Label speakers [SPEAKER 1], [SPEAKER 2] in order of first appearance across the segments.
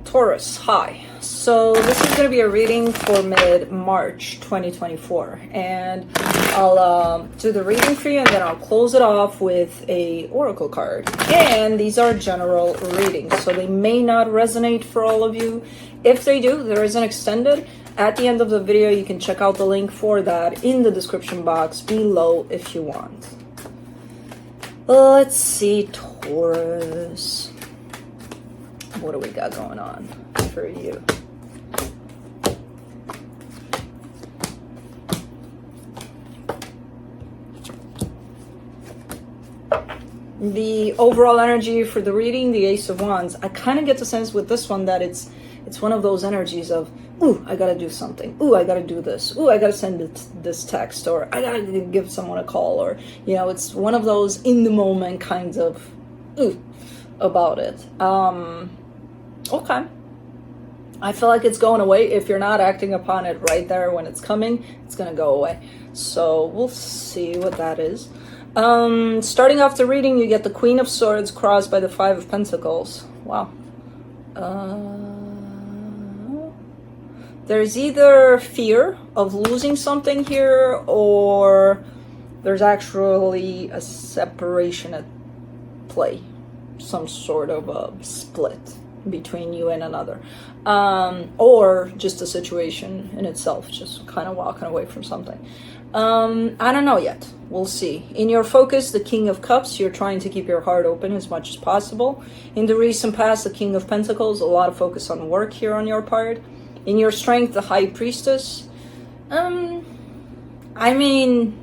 [SPEAKER 1] Taurus, hi. So this is going to be a reading for mid-March 2024, and I'll do the reading for you, and then I'll close it off with a oracle card. And these are general readings, so they may not resonate for all of you. If they do, there is an extended. At the end of the video, you can check out the link for that in the description box below if you want. Let's see, Taurus. What do we got going on for you? The overall energy for the reading, the Ace of Wands. I kind of get the sense with this one that it's one of those energies of, ooh, I gotta do something. Ooh, I gotta do this. Ooh, I gotta send this text, or I gotta give someone a call, or, you know, it's one of those in the moment kinds of, ooh, about it. Okay. I feel like it's going away. If you're not acting upon it right there when it's coming, it's gonna go away. So we'll see what that is. Starting off the reading, you get the Queen of Swords crossed by the Five of Pentacles. Wow. There's either fear of losing something here, or there's actually a separation at play. Some sort of a split between you and another. Or just a situation in itself, just kind of walking away from something. I don't know yet. We'll see. In your focus, the King of Cups, you're trying to keep your heart open as much as possible. In the recent past, the King of Pentacles, a lot of focus on work here on your part. In your strength, the High Priestess. I mean,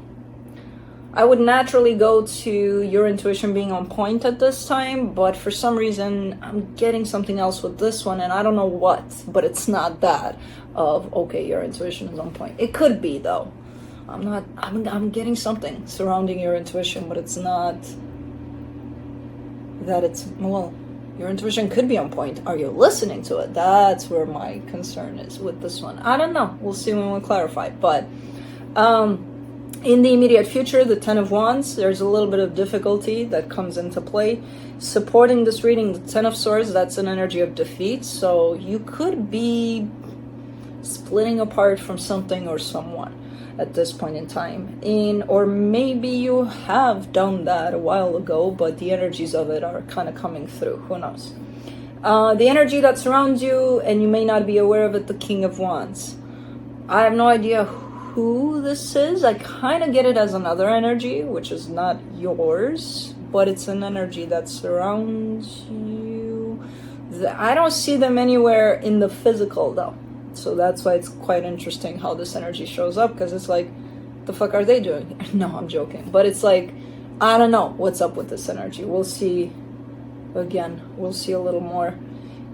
[SPEAKER 1] I would naturally go to your intuition being on point at this time, but for some reason, I'm getting something else with this one, and I don't know what, but it's not that of, okay, your intuition is on point. It could be, though. I'm getting something surrounding your intuition, but it's not that it's, well, your intuition could be on point. Are you listening to it? That's where my concern is with this one. I don't know. We'll see when we clarify. But in the immediate future, the Ten of Wands, there's a little bit of difficulty that comes into play. Supporting this reading, the Ten of Swords, that's an energy of defeat. So you could be splitting apart from something or someone at this point in time, or maybe you have done that a while ago, but the energies of it are kind of coming through. Who knows? The energy that surrounds you, and you may not be aware of it, the King of Wands. I have no idea who this is. I kind of get it as another energy, which is not yours, but it's an energy that surrounds you. I don't see them anywhere in the physical, though. So that's why it's quite interesting how this energy shows up, because it's like, the fuck are they doing? No, I'm joking. But it's like, I don't know what's up with this energy. We'll see. Again, we'll see a little more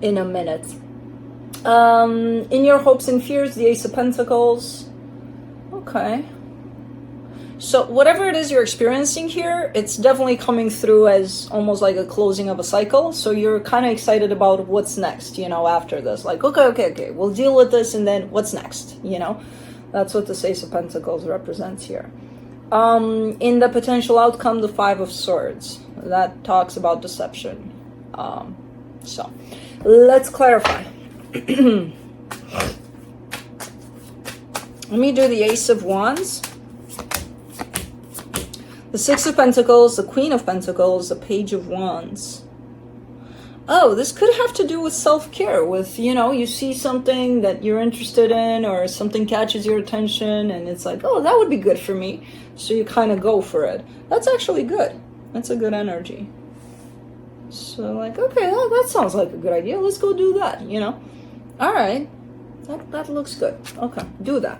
[SPEAKER 1] in a minute. In your hopes and fears, the Ace of Pentacles. Okay. So whatever it is you're experiencing here, it's definitely coming through as almost like a closing of a cycle. So you're kind of excited about what's next, you know, after this. Like, okay, we'll deal with this, and then what's next, you know? That's what the Ace of Pentacles represents here. In the potential outcome, the Five of Swords. That talks about deception. So let's clarify. Let me do the Ace of Wands. The Six of Pentacles, the Queen of Pentacles, the Page of Wands. Oh, this could have to do with self-care, with, you know, you see something that you're interested in, or something catches your attention, and it's like, oh, that would be good for me. So you kind of go for it. That's actually good. That's a good energy. So like, okay, that sounds like a good idea. Let's go do that, you know? All right. That looks good. Okay, do that.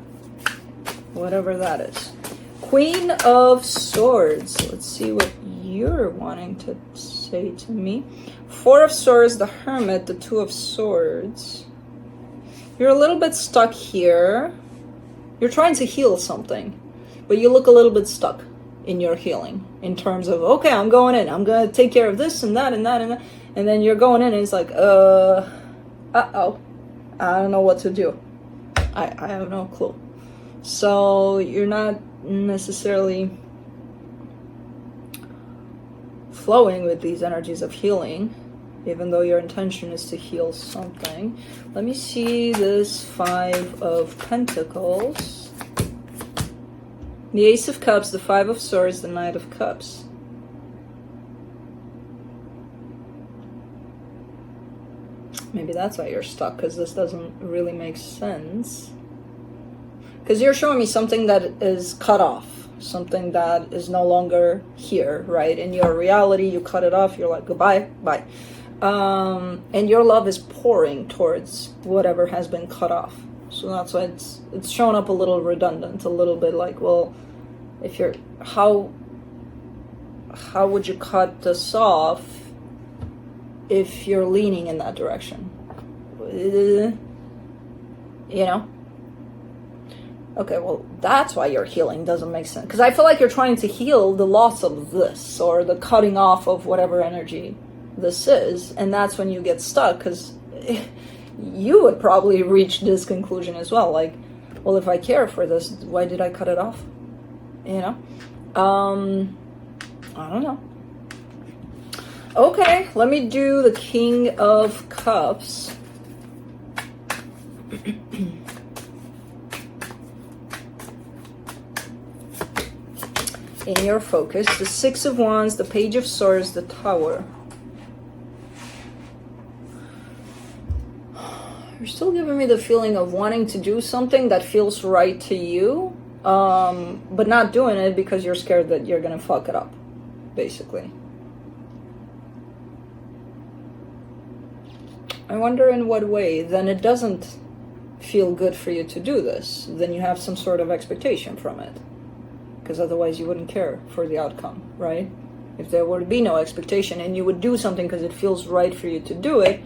[SPEAKER 1] Whatever that is. Queen of Swords. Let's see what you're wanting to say to me. Four of Swords, the Hermit, the Two of Swords. You're a little bit stuck here. You're trying to heal something, but you look a little bit stuck in your healing in terms of, okay, I'm going in. I'm going to take care of this and that and that and that. And then you're going in and it's like, uh-oh. I don't know what to do. I have no clue. So you're not necessarily flowing with these energies of healing. even though your intention is to heal something. Let me see this Five of Pentacles. The Ace of Cups, the Five of Swords, the Knight of Cups. Maybe that's why you're stuck, because this doesn't really make sense. Because you're showing me something that is cut off, something that is no longer here, right? In your reality, you cut it off, you're like, goodbye, bye. And your love is pouring towards whatever has been cut off. So that's why it's shown up a little redundant, a little bit like, well, if you're, how would you cut this off if you're leaning in that direction? You know? Okay, well, that's why your healing doesn't make sense. Because I feel like you're trying to heal the loss of this, or the cutting off of whatever energy this is, and that's when you get stuck, because you would probably reach this conclusion as well, like, well, if I care for this, why did I cut it off? You know? I don't know. Okay, let me do the King of Cups. In your focus, the Six of Wands, the Page of Swords, the Tower. You're still giving me the feeling of wanting to do something that feels right to you, but not doing it because you're scared that you're gonna fuck it up, basically. I wonder in what way. Then it doesn't feel good for you to do this. Then you have some sort of expectation from it, because otherwise you wouldn't care for the outcome, right? If there were to be no expectation and you would do something because it feels right for you to do it,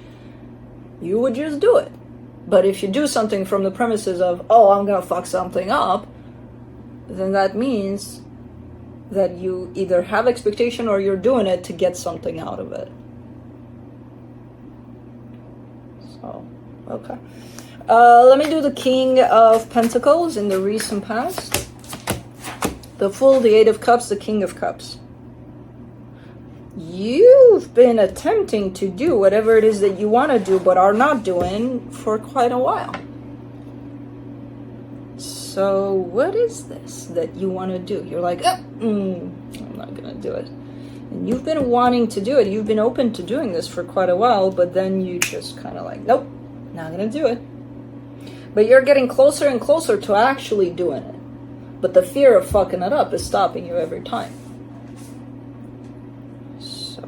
[SPEAKER 1] you would just do it. But if you do something from the premises of, oh, I'm gonna fuck something up, then that means that you either have expectation or you're doing it to get something out of it. So, okay. Let me do the King of Pentacles in the recent past. The Fool, the Eight of Cups, the King of Cups. You've been attempting to do whatever it is that you want to do but are not doing for quite a while. So what is this that you want to do? You're like, I'm not going to do it. And you've been wanting to do it. You've been open to doing this for quite a while, but then you just kind of like, nope, not going to do it. But you're getting closer and closer to actually doing it. But the fear of fucking it up is stopping you every time.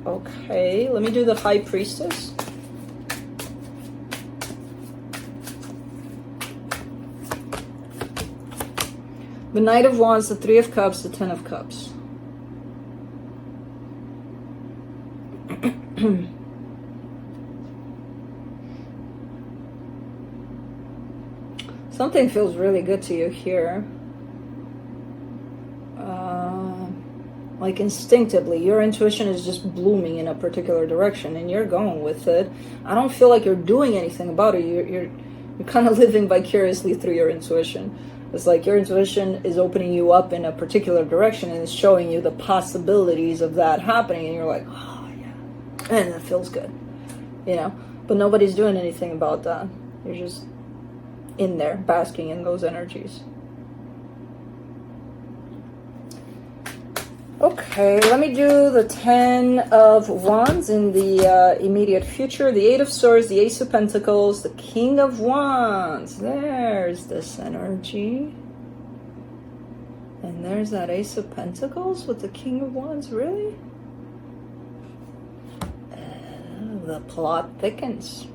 [SPEAKER 1] Okay, let me do the High Priestess. The Knight of Wands, the Three of Cups, the Ten of Cups. Something feels really good to you here. Like instinctively, your intuition is just blooming in a particular direction and you're going with it. I don't feel like you're doing anything about it. You're kind of living vicariously through your intuition. It's like your intuition is opening you up in a particular direction and it's showing you the possibilities of that happening, and you're like, oh yeah, and that feels good, you know? But nobody's doing anything about that. You're just in there, basking in those energies. Okay, let me do the Ten of Wands in the immediate future. The Eight of Swords, the Ace of Pentacles, the King of Wands. There's this energy. And there's that Ace of Pentacles with the King of Wands, really? The plot thickens.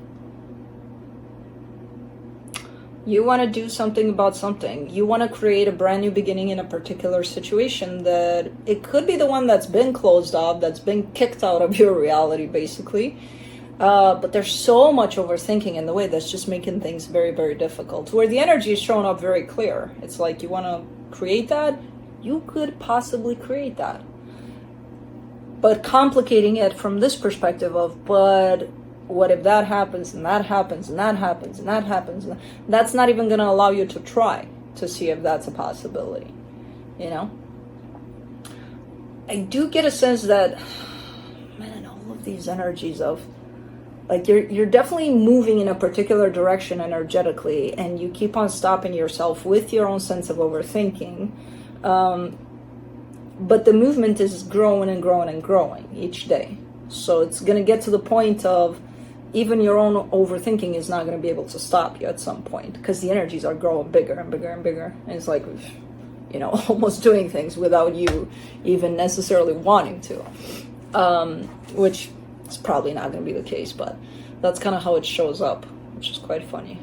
[SPEAKER 1] You want to do something about something. You want to create a brand new beginning in a particular situation that it could be the one that's been closed off, that's been kicked out of your reality, basically. But there's so much overthinking in the way that's just making things very, very difficult. Where the energy is showing up very clear. It's like you want to create that, you could possibly create that. But complicating it from this perspective of, but what if that happens and that happens and that happens and that happens? That's not even going to allow you to try to see if that's a possibility, you know? I do get a sense that, man, all of these energies of Like you're definitely moving in a particular direction energetically, and you keep on stopping yourself with your own sense of overthinking. But the movement is growing and growing and growing each day. So it's going to get to the point of even your own overthinking is not going to be able to stop you at some point, because the energies are growing bigger and bigger and bigger. And it's like, you know, almost doing things without you even necessarily wanting to, which is probably not going to be the case, but that's kind of how it shows up, which is quite funny.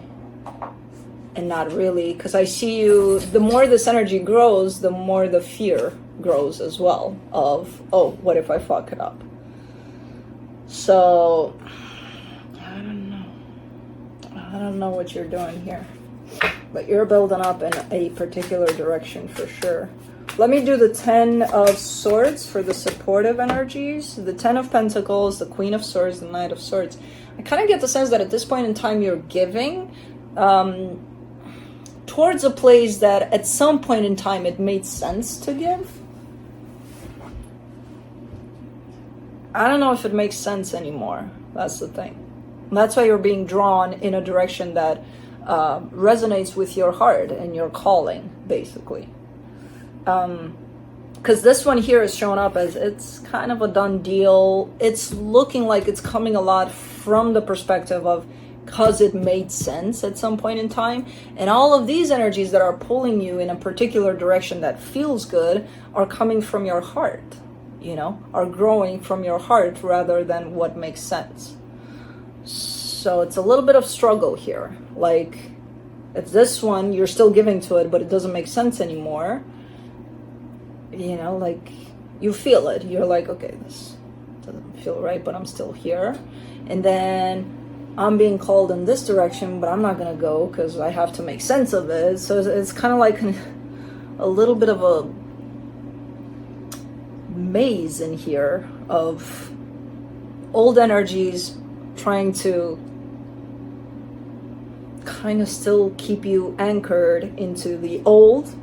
[SPEAKER 1] And not really, because I see you, the more this energy grows, the more the fear grows as well of, oh, what if I fuck it up? So I don't know what you're doing here, but you're building up in a particular direction for sure. Let me do the 10 of Swords for the supportive energies, the 10 of Pentacles, the Queen of Swords, the Knight of Swords. I kind of get the sense that at this point in time you're giving towards a place that at some point in time it made sense to give. I don't know if it makes sense anymore. That's the thing. That's why you're being drawn in a direction that resonates with your heart and your calling, basically. Because this one here is showing up as it's kind of a done deal. It's looking like it's coming a lot from the perspective of because it made sense at some point in time. And all of these energies that are pulling you in a particular direction that feels good are coming from your heart, you know, are growing from your heart rather than what makes sense. So it's a little bit of struggle here. Like, if this one, you're still giving to it, but it doesn't make sense anymore, you know, like, you feel it. You're like, okay, this doesn't feel right, but I'm still here. And then I'm being called in this direction, but I'm not going to go because I have to make sense of it. So it's kind of like a little bit of a maze in here of old energies trying to kind of still keep you anchored into the old,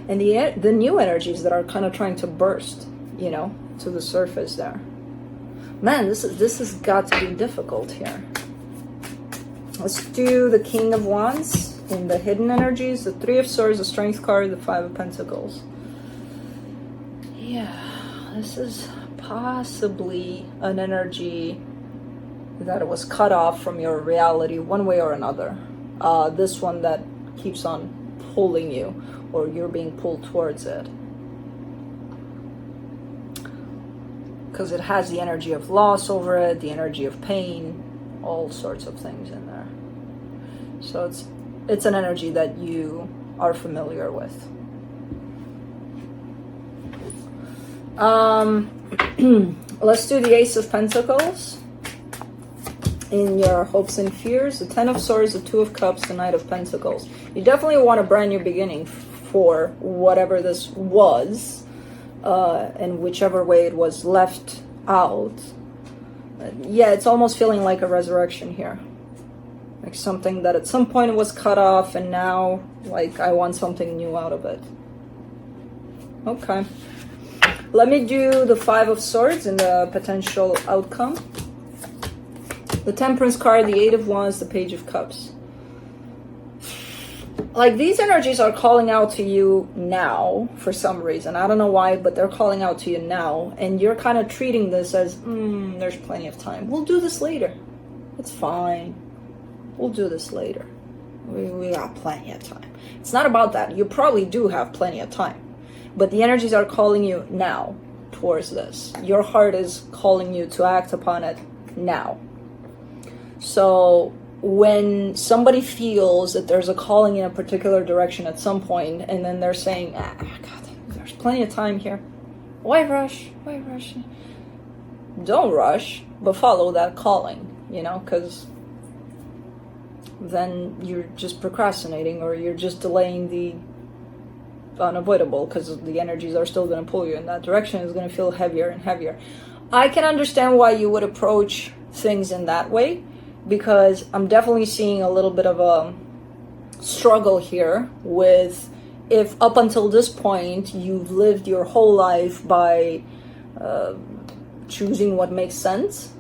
[SPEAKER 1] and the new energies that are kind of trying to burst, you know, to the surface there. Man, this has got to be difficult here. Let's do the King of Wands in the hidden energies, the Three of Swords, the Strength card, the Five of Pentacles. Yeah, this is possibly an energy that was cut off from your reality one way or another. This one that keeps on pulling you, or you're being pulled towards it. Because it has the energy of loss over it, the energy of pain, all sorts of things in there. So it's an energy that you are familiar with. Let's do the Ace of Pentacles in your hopes and fears, the Ten of Swords, the Two of Cups, the Knight of Pentacles. You definitely want a brand new beginning for whatever this was, and whichever way it was left out. Yeah, it's almost feeling like a resurrection here. Like something that at some point was cut off, and now, like, I want something new out of it. Okay. Let me do the Five of Swords and the potential outcome. The Temperance card, the Eight of Wands, the Page of Cups. Like, these energies are calling out to you now for some reason. I don't know why, but they're calling out to you now. And you're kind of treating this as, there's plenty of time. We'll do this later. It's fine. We'll do this later. We got plenty of time. It's not about that. You probably do have plenty of time. But the energies are calling you now towards this. Your heart is calling you to act upon it now. So when somebody feels that there's a calling in a particular direction at some point, and then they're saying, God, there's plenty of time here. Why rush? Why rush? Don't rush, but follow that calling, you know, because then you're just procrastinating, or you're just delaying the unavoidable, because the energies are still going to pull you in that direction. It's going to feel heavier and heavier. I can understand why you would approach things in that way, because I'm definitely seeing a little bit of a struggle here with, if up until this point you've lived your whole life by choosing what makes sense,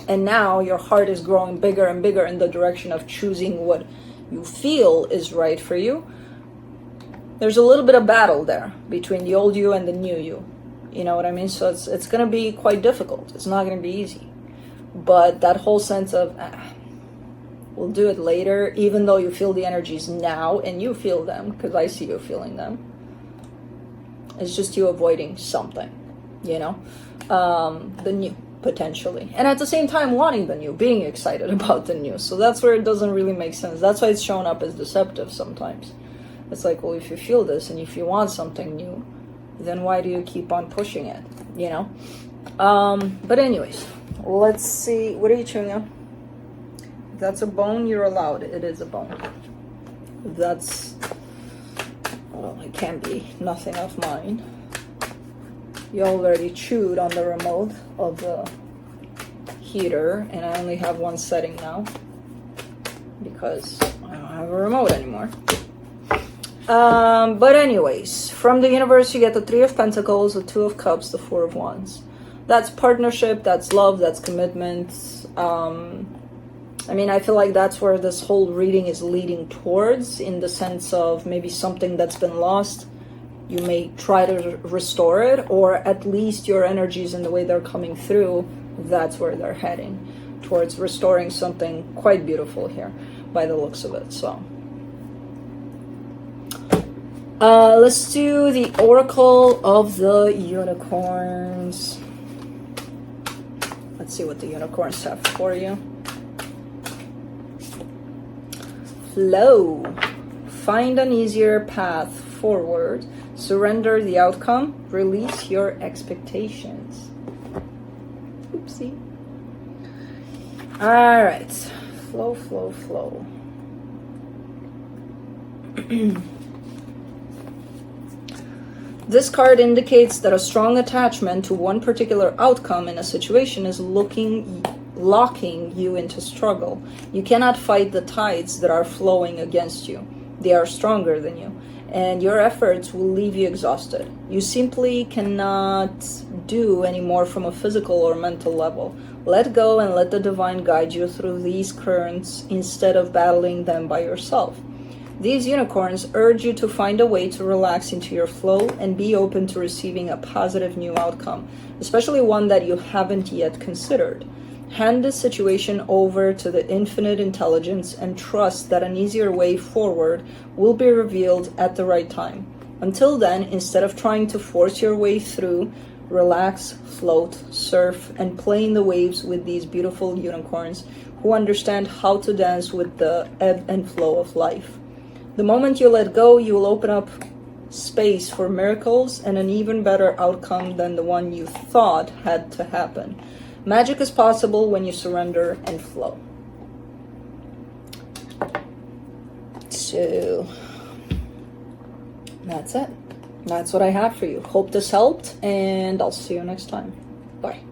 [SPEAKER 1] And now your heart is growing bigger and bigger in the direction of choosing what you feel is right for you. There's a little bit of battle there between the old you and the new you. You know what I mean? So it's going to be quite difficult. It's not going to be easy. But that whole sense of, we'll do it later, even though you feel the energies now, and you feel them, because I see you feeling them. It's just you avoiding something, you know? The new, potentially. And at the same time, wanting the new, being excited about the new. So that's where it doesn't really make sense. That's why it's shown up as deceptive sometimes. It's like, well, if you feel this and if you want something new, then why do you keep on pushing it, you know? But anyways, let's see. What are you chewing on? If that's a bone, you're allowed. It is a bone. If that's, well, it can't be nothing of mine. You already chewed on the remote of the heater, and I only have one setting now because I don't have a remote anymore. But anyways, from the universe you get the 3 of Pentacles, the 2 of Cups, the 4 of Wands. That's partnership, that's love, that's commitment. I mean, I feel like that's where this whole reading is leading towards, in the sense of maybe something that's been lost. You may try to restore it, or at least your energies and the way they're coming through, that's where they're heading, towards restoring something quite beautiful here by the looks of it. So let's do the Oracle of the Unicorns. Let's see what the unicorns have for you. Flow. Find an easier path forward. Surrender the outcome. Release your expectations. Oopsie. All right. Flow, flow, flow. This card indicates that a strong attachment to one particular outcome in a situation is locking you into struggle. You cannot fight the tides that are flowing against you. They are stronger than you, and your efforts will leave you exhausted. You simply cannot do any more from a physical or mental level. Let go and let the divine guide you through these currents instead of battling them by yourself. These unicorns urge you to find a way to relax into your flow and be open to receiving a positive new outcome, especially one that you haven't yet considered. Hand this situation over to the infinite intelligence and trust that an easier way forward will be revealed at the right time. Until then, instead of trying to force your way through, relax, float, surf, and play in the waves with these beautiful unicorns who understand how to dance with the ebb and flow of life. The moment you let go, you will open up space for miracles and an even better outcome than the one you thought had to happen. Magic is possible when you surrender and flow. So that's it. That's what I have for you. Hope this helped, and I'll see you next time. Bye.